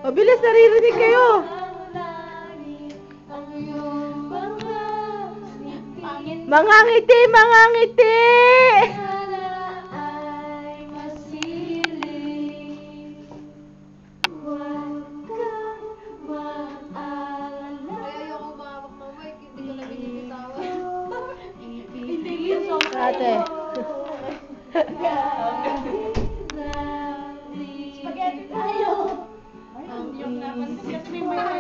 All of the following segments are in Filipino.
Mabilis, naririnig kayo. Mga ngiti, mga ngiti. Ate. Spaghetti tayo. Hindi yung napansin kasi may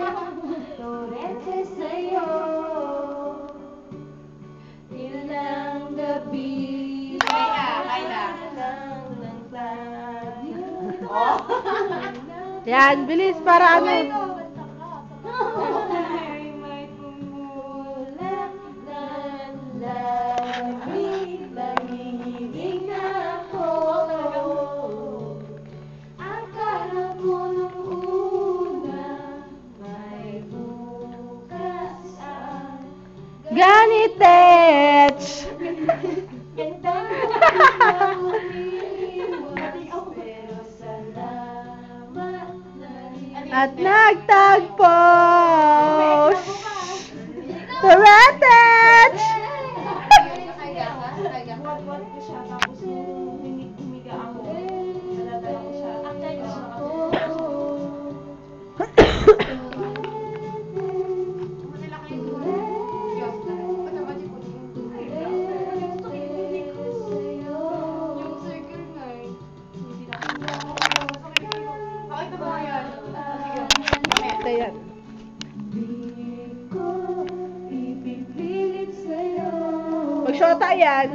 Torete sa'yo. Ilang gabi. Kaya. Oh. Yan, bilis para ano. Ganitech! At nagtagpo! Turetech! Buwan-buwan ko siya, tapos humiga ako. Naladala ko siya. Ayan. Magsyota yan.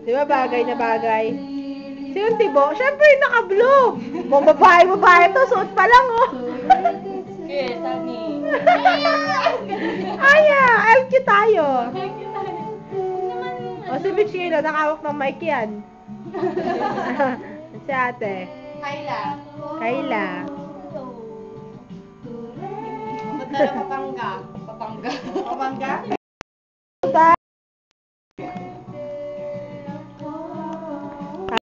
Di ba bagay na bagay? Sino Tibo? Siyempre yung naka-blue. Mga babae to. Suot pa lang, oh. Okay, Tani. Aya, LQ tayo. O, si Michino, nakawak ng mic yan. Si ate. Kayla. Punta na Papangga. Papangga?